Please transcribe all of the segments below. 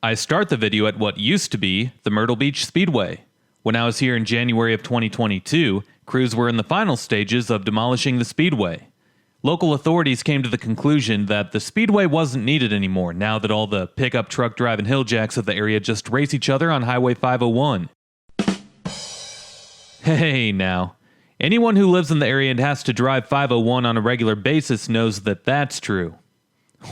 I start the video at what used to be the Myrtle Beach Speedway. When I was here in January of 2022, crews were in the final stages of demolishing the Speedway. Local authorities came to the conclusion that the Speedway wasn't needed anymore now that all the pickup truck driving hilljacks of the area just race each other on Highway 501. Hey now, anyone who lives in the area and has to drive 501 on a regular basis knows that that's true.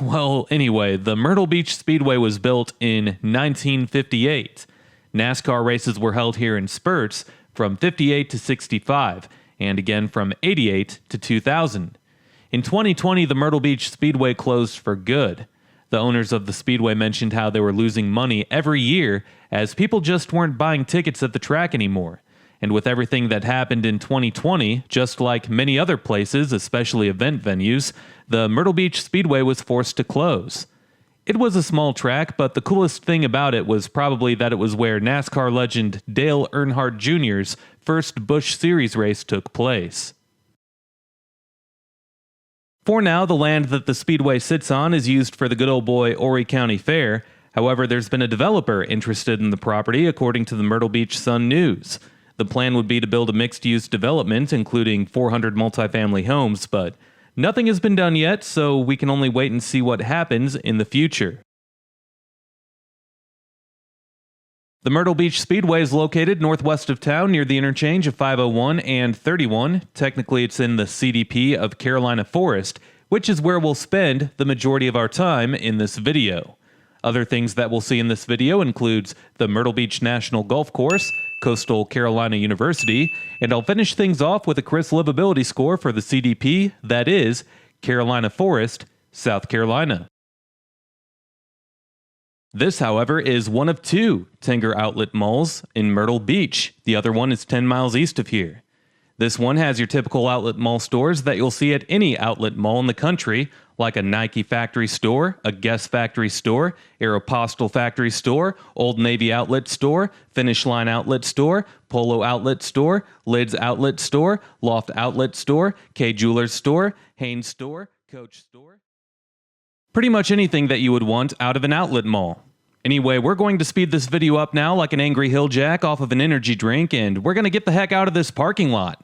Well, anyway, the Myrtle Beach Speedway was built in 1958. NASCAR races were held here in spurts from 58 to 65, and again from 88 to 2000. In 2020, the Myrtle Beach Speedway closed for good. The owners of the Speedway mentioned how they were losing money every year as people just weren't buying tickets at the track anymore. And with everything that happened in 2020, just like many other places, especially event venues, the Myrtle Beach Speedway was forced to close. It was a small track, but the coolest thing about it was probably that it was where NASCAR legend Dale Earnhardt Jr.'s first Busch Series race took place. For now, the land that the Speedway sits on is used for the good old boy Horry County Fair. However, there's been a developer interested in the property, according to the Myrtle Beach Sun News. The plan would be to build a mixed-use development, including 400 multifamily homes, but nothing has been done yet, so we can only wait and see what happens in the future. The Myrtle Beach Speedway is located northwest of town near the interchange of 501 and 31. Technically, it's in the CDP of Carolina Forest, which is where we'll spend the majority of our time in this video. Other things that we'll see in this video includes the Myrtle Beach National Golf Course, Coastal Carolina University, and I'll finish things off with a Chris Livability score for the CDP, that is, Carolina Forest, South Carolina. This, however, is one of two Tanger outlet malls in Myrtle Beach. The other one is 10 miles east of here. This one has your typical outlet mall stores that you'll see at any outlet mall in the country, like a Nike factory store, a Guess factory store, Aeropostale factory store, Old Navy outlet store, Finish Line outlet store, Polo outlet store, Lids outlet store, Loft outlet store, K Jewelers store, Hanes store, Coach store. Pretty much anything that you would want out of an outlet mall. Anyway, we're going to speed this video up now like an angry hilljack off of an energy drink, and we're going to get the heck out of this parking lot.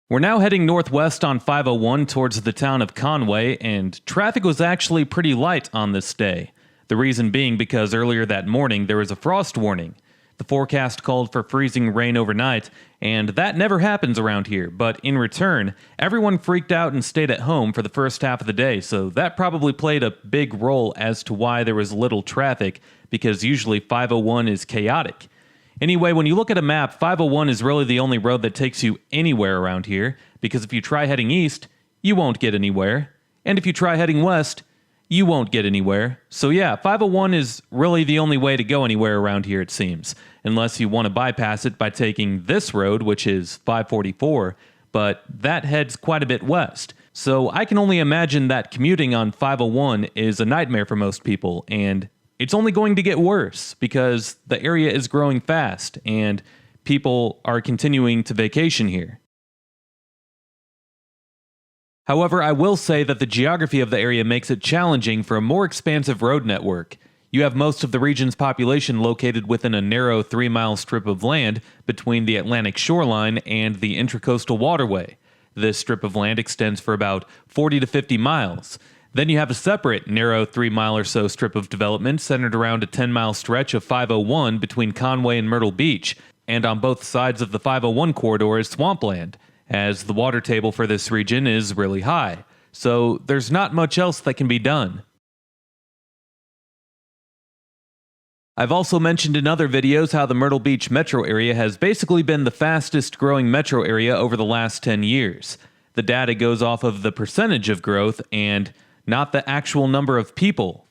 We're now heading northwest on 501 towards the town of Conway, and traffic was actually pretty light on this day. The reason being because earlier that morning there was a frost warning. The forecast called for freezing rain overnight, and that never happens around here, but in return, everyone freaked out and stayed at home for the first half of the day, so that probably played a big role as to why there was little traffic, because usually 501 is chaotic. Anyway, when you look at a map, 501 is really the only road that takes you anywhere around here, because if you try heading east, you won't get anywhere, and if you try heading west, you won't get anywhere. So yeah, 501 is really the only way to go anywhere around here, it seems, unless you want to bypass it by taking this road, which is 544, but that heads quite a bit west. So I can only imagine that commuting on 501 is a nightmare for most people, and it's only going to get worse because the area is growing fast and people are continuing to vacation here. However, I will say that the geography of the area makes it challenging for a more expansive road network. You have most of the region's population located within a narrow 3-mile strip of land between the Atlantic shoreline and the Intracoastal Waterway. This strip of land extends for about 40 to 50 miles. Then you have a separate, narrow 3-mile or so strip of development centered around a 10-mile stretch of 501 between Conway and Myrtle Beach, and on both sides of the 501 corridor is swampland, as the water table for this region is really high, so there's not much else that can be done. I've also mentioned in other videos how the Myrtle Beach Metro Area has basically been the fastest growing metro area over the last 10 years. The data goes off of the percentage of growth and not the actual number of people,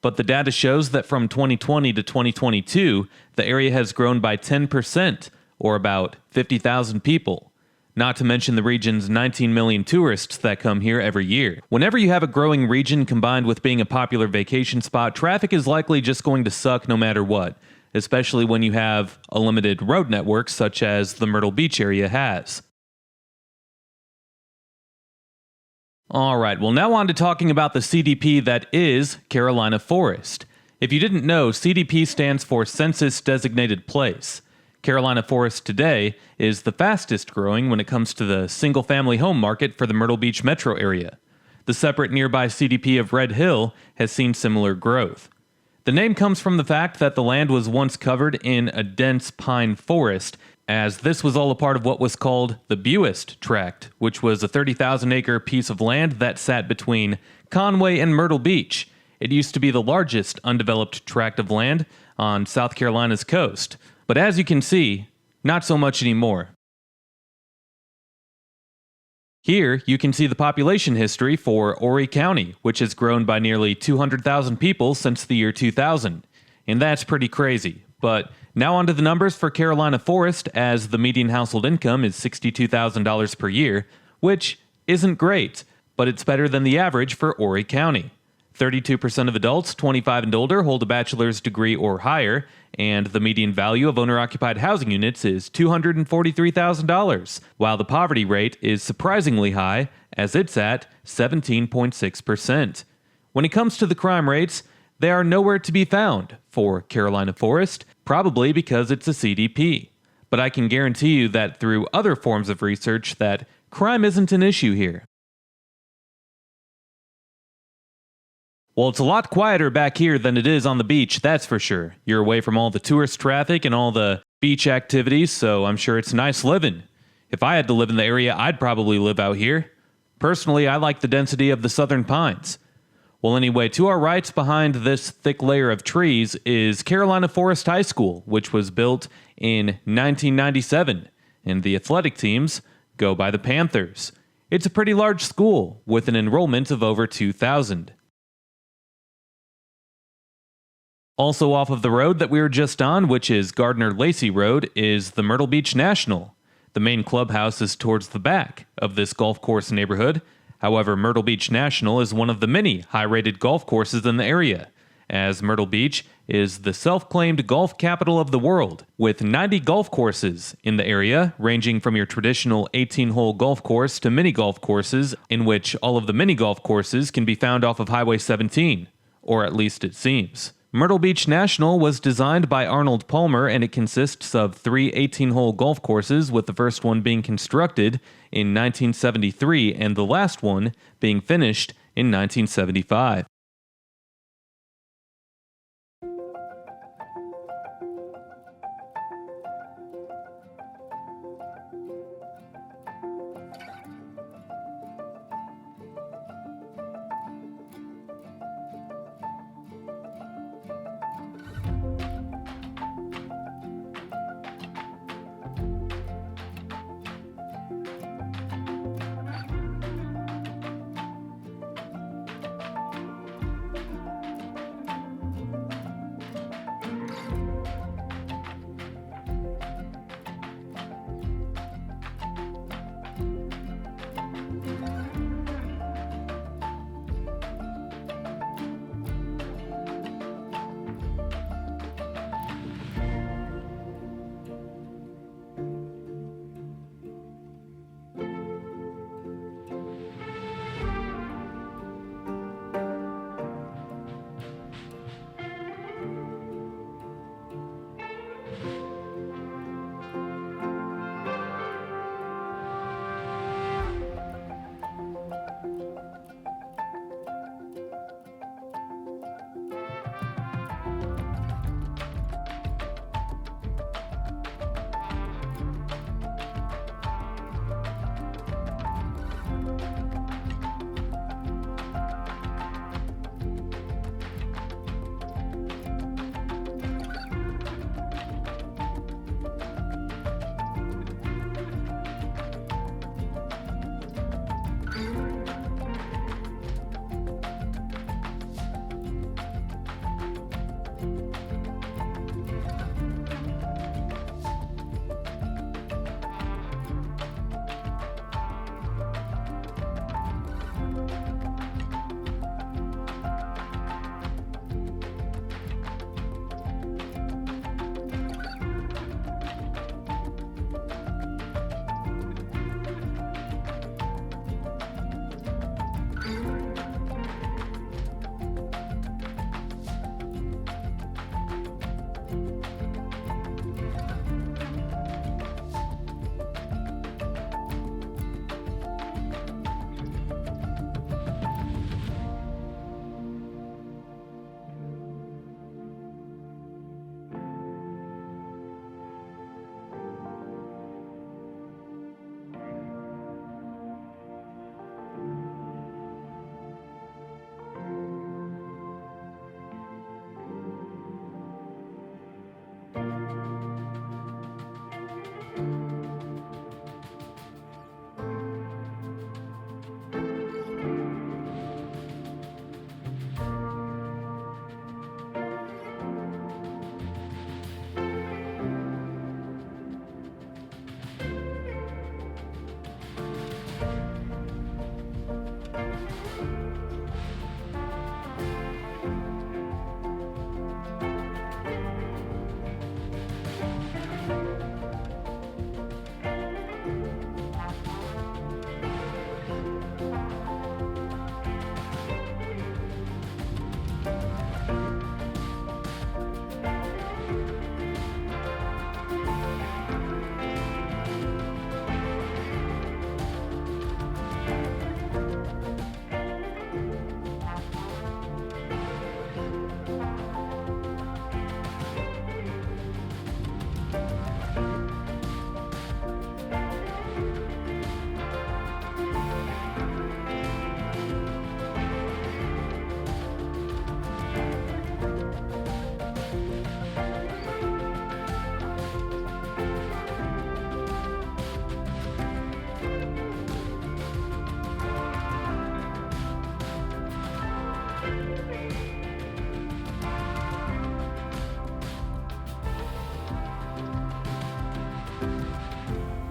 but the data shows that from 2020 to 2022, the area has grown by 10%, or about 50,000 people. Not to mention the region's 19 million tourists that come here every year. Whenever you have a growing region combined with being a popular vacation spot, traffic is likely just going to suck no matter what, especially when you have a limited road network such as the Myrtle Beach area has. Alright, well now on to talking about the CDP that is Carolina Forest. If you didn't know, CDP stands for Census Designated Place. Carolina Forest today is the fastest growing when it comes to the single-family home market for the Myrtle Beach Metro Area. The separate nearby CDP of Red Hill has seen similar growth. The name comes from the fact that the land was once covered in a dense pine forest, as this was all a part of what was called the Buist Tract, which was a 30,000-acre piece of land that sat between Conway and Myrtle Beach. It used to be the largest undeveloped tract of land on South Carolina's coast, but as you can see, not so much anymore. Here, you can see the population history for Horry County, which has grown by nearly 200,000 people since the year 2000. And that's pretty crazy. But now onto the numbers for Carolina Forest, as the median household income is $62,000 per year, which isn't great, but it's better than the average for Horry County. 32% of adults 25 and older hold a bachelor's degree or higher, and the median value of owner-occupied housing units is $243,000, while the poverty rate is surprisingly high, as it's at 17.6%. When it comes to the crime rates, they are nowhere to be found for Carolina Forest, probably because it's a CDP. But I can guarantee you that through other forms of research that crime isn't an issue here. Well, it's a lot quieter back here than it is on the beach, that's for sure. You're away from all the tourist traffic and all the beach activities, so I'm sure it's nice living. If I had to live in the area, I'd probably live out here. Personally, I like the density of the southern pines. Well, anyway, to our right behind this thick layer of trees is Carolina Forest High School, which was built in 1997, and the athletic teams go by the Panthers. It's a pretty large school, with an enrollment of over 2,000. Also off of the road that we were just on, which is Gardner-Lacey Road, is the Myrtle Beach National. The main clubhouse is towards the back of this golf course neighborhood. However, Myrtle Beach National is one of the many high-rated golf courses in the area, as Myrtle Beach is the self-claimed golf capital of the world, with 90 golf courses in the area, ranging from your traditional 18-hole golf course to mini golf courses, in which all of the mini golf courses can be found off of Highway 17, or at least it seems. Myrtle Beach National was designed by Arnold Palmer, and it consists of 3 18-hole golf courses, with the first one being constructed in 1973 and the last one being finished in 1975.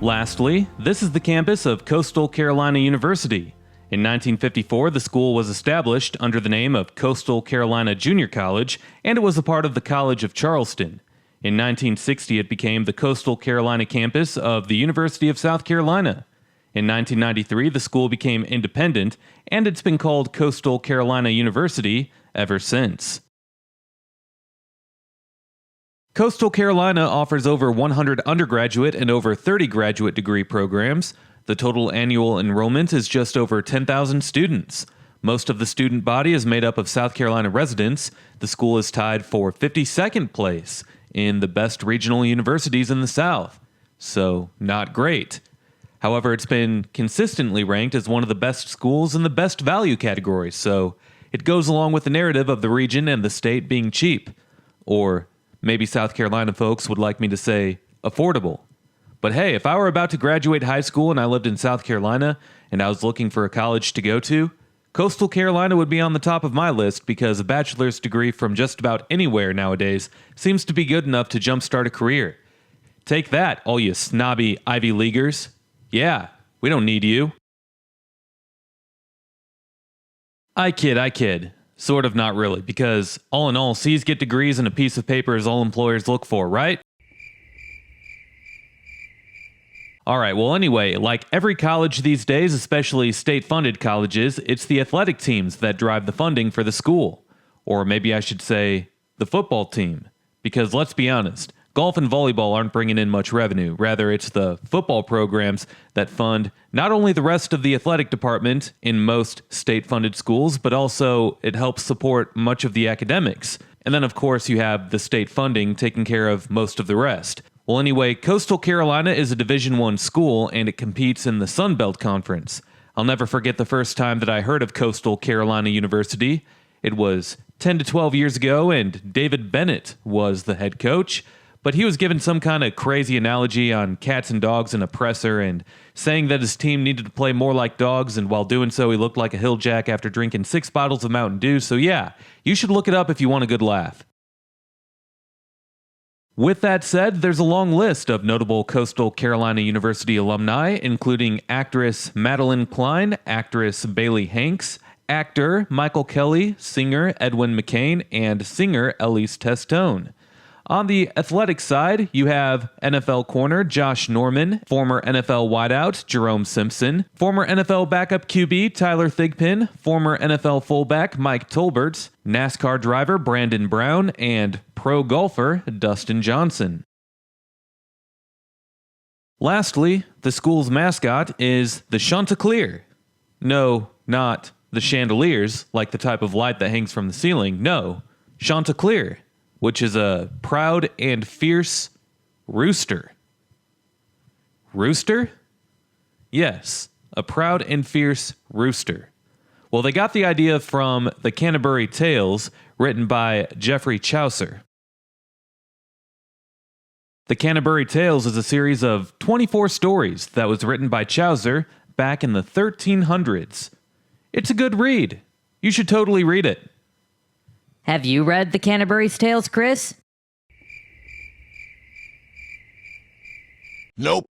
Lastly, this is the campus of Coastal Carolina University. In 1954, the school was established under the name of Coastal Carolina Junior College, and it was a part of the College of Charleston. In 1960, it became the Coastal Carolina campus of the University of South Carolina. In 1993, the school became independent, and it's been called Coastal Carolina University ever since. Coastal Carolina offers over 100 undergraduate and over 30 graduate degree programs. The total annual enrollment is just over 10,000 students. Most of the student body is made up of South Carolina residents. The school is tied for 52nd place in the best regional universities in the South. So, not great. However, it's been consistently ranked as one of the best schools in the best value category, so it goes along with the narrative of the region and the state being cheap. Or maybe South Carolina folks would like me to say affordable. But hey, if I were about to graduate high school and I lived in South Carolina and I was looking for a college to go to, Coastal Carolina would be on the top of my list because a bachelor's degree from just about anywhere nowadays seems to be good enough to jumpstart a career. Take that, all you snobby Ivy Leaguers. Yeah, we don't need you. I kid. Sort of not really, because all in all, C's get degrees and a piece of paper is all employers look for, right? Alright, well anyway, like every college these days, especially state-funded colleges, it's the athletic teams that drive the funding for the school. Or maybe I should say, the football team. Because let's be honest, golf and volleyball aren't bringing in much revenue. Rather, it's the football programs that fund not only the rest of the athletic department in most state-funded schools, but also it helps support much of the academics. And then, of course, you have the state funding taking care of most of the rest. Well, anyway, Coastal Carolina is a Division I school, and it competes in the Sun Belt Conference. I'll never forget the first time that I heard of Coastal Carolina University. It was 10 to 12 years ago, and David Bennett was the head coach. But he was given some kind of crazy analogy on cats and dogs in a presser and saying that his team needed to play more like dogs, and while doing so, he looked like a hilljack after drinking 6 bottles of Mountain Dew. So yeah, you should look it up if you want a good laugh. With that said, there's a long list of notable Coastal Carolina University alumni, including actress Madeline Klein, actress Bailey Hanks, actor Michael Kelly, singer Edwin McCain, and singer Elise Testone. On the athletic side, you have NFL corner Josh Norman, former NFL wideout Jerome Simpson, former NFL backup QB Tyler Thigpen, former NFL fullback Mike Tolbert, NASCAR driver Brandon Brown, and pro golfer Dustin Johnson. Lastly, the school's mascot is the Chanticleer. No, not the chandeliers, like the type of light that hangs from the ceiling. No, Chanticleer, which is a proud and fierce rooster. Rooster? Yes, a proud and fierce rooster. Well, they got the idea from the Canterbury Tales, written by Geoffrey Chaucer. The Canterbury Tales is a series of 24 stories that was written by Chaucer back in the 1300s. It's a good read. You should totally read it. Have you read the Canterbury's Tales, Chris? Nope.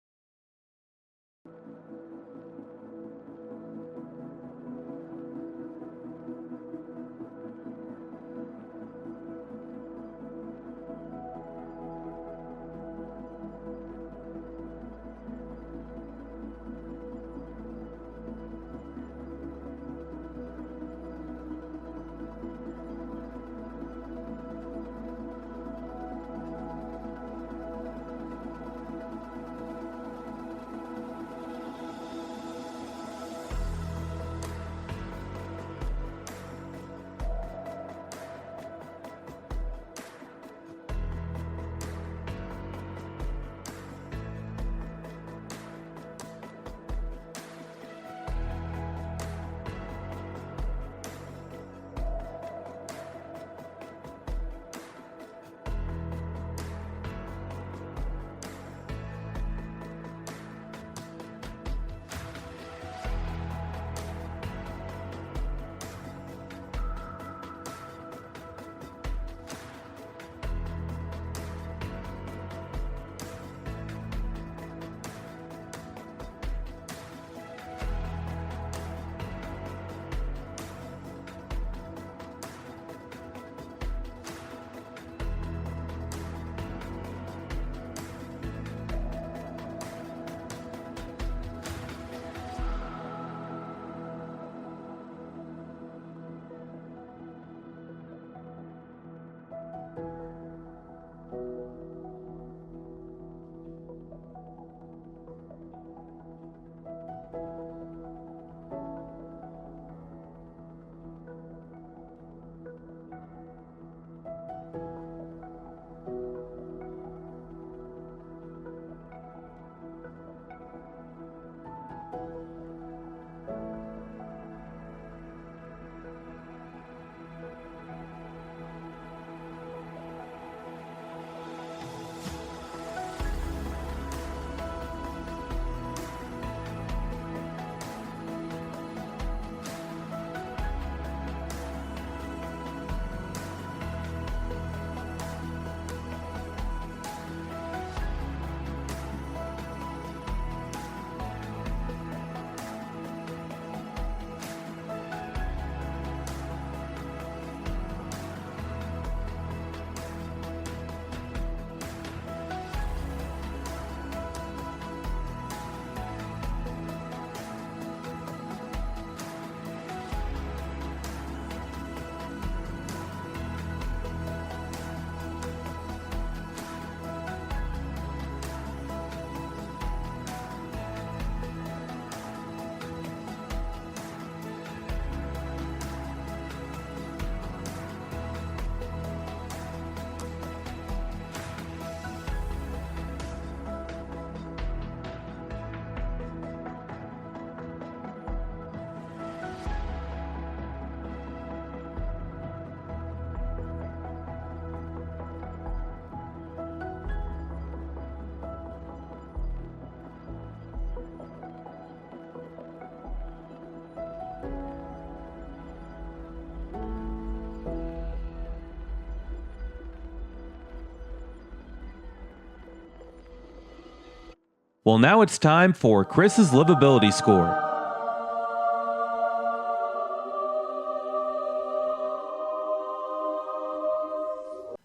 Well, now it's time for Chris's livability score.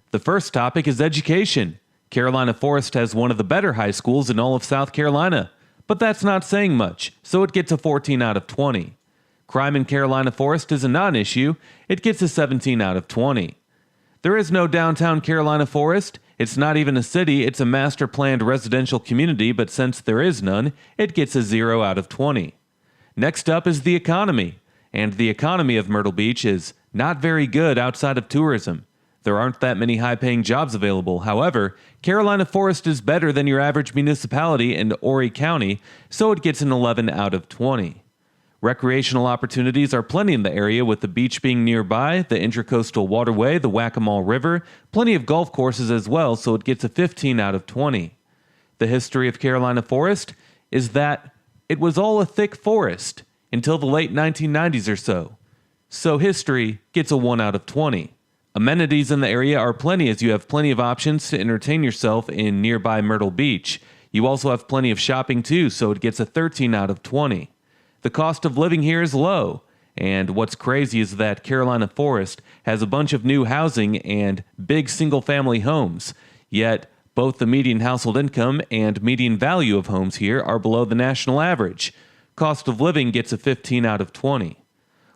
The first topic is education. Carolina Forest has one of the better high schools in all of South Carolina, but that's not saying much, so it gets a 14 out of 20. Crime in Carolina Forest is a non-issue. It gets a 17 out of 20. There is no downtown Carolina Forest. It's not even a city, it's a master-planned residential community, but since there is none, it gets a 0 out of 20. Next up is the economy, and the economy of Myrtle Beach is not very good outside of tourism. There aren't that many high-paying jobs available. However, Carolina Forest is better than your average municipality in Horry County, so it gets an 11 out of 20. Recreational opportunities are plenty in the area, with the beach being nearby, the Intracoastal Waterway, the Whack-A-Mole River, plenty of golf courses as well, so it gets a 15 out of 20. The history of Carolina Forest is that it was all a thick forest until the late 1990s or so. So history gets a 1 out of 20. Amenities in the area are plenty, as you have plenty of options to entertain yourself in nearby Myrtle Beach. You also have plenty of shopping too, so it gets a 13 out of 20. The cost of living here is low, and what's crazy is that Carolina Forest has a bunch of new housing and big single-family homes, yet both the median household income and median value of homes here are below the national average. Cost of living gets a 15 out of 20.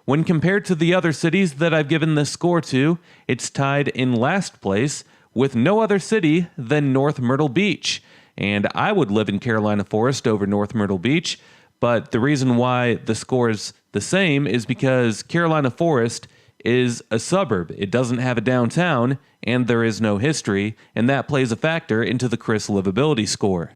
When compared to the other cities that I've given this score to, it's tied in last place with no other city than North Myrtle Beach, and I would live in Carolina Forest over North Myrtle Beach. But the reason why the score is the same is because Carolina Forest is a suburb. It doesn't have a downtown, and there is no history, and that plays a factor into the Chris livability score.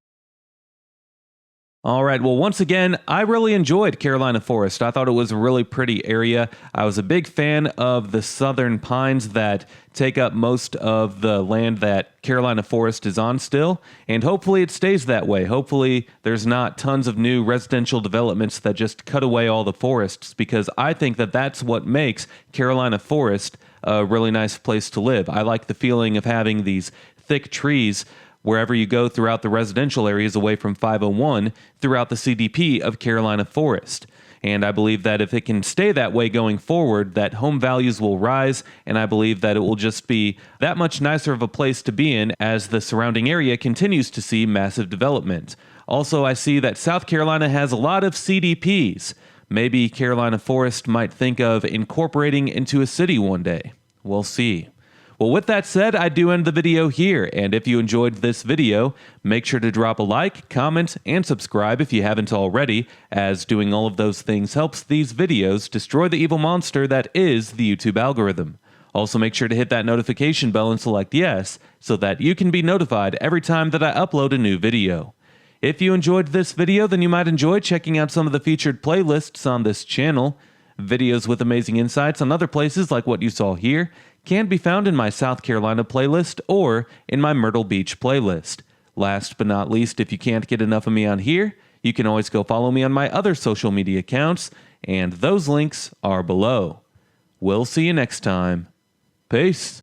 All right, well, once again, I really enjoyed Carolina Forest. I thought it was a really pretty area. I was a big fan of the southern pines that take up most of the land that Carolina Forest is on still, and hopefully it stays that way. Hopefully there's not tons of new residential developments that just cut away all the forests, because I think that that's what makes Carolina Forest a really nice place to live. I like the feeling of having these thick trees wherever you go throughout the residential areas away from 501 throughout the CDP of Carolina Forest. And I believe that if it can stay that way going forward, that home values will rise, and I believe that it will just be that much nicer of a place to be in as the surrounding area continues to see massive development. Also, I see that South Carolina has a lot of CDPs. Maybe Carolina Forest might think of incorporating into a city one day. We'll see. Well, with that said, I do end the video here, and if you enjoyed this video, make sure to drop a like, comment, and subscribe if you haven't already, as doing all of those things helps these videos destroy the evil monster that is the YouTube algorithm. Also, make sure to hit that notification bell and select yes, so that you can be notified every time that I upload a new video. If you enjoyed this video, then you might enjoy checking out some of the featured playlists on this channel. Videos with amazing insights on other places like what you saw here can be found in my South Carolina playlist or in my Myrtle Beach playlist. Last but not least, if you can't get enough of me on here, you can always go follow me on my other social media accounts, and those links are below. We'll see you next time. Peace.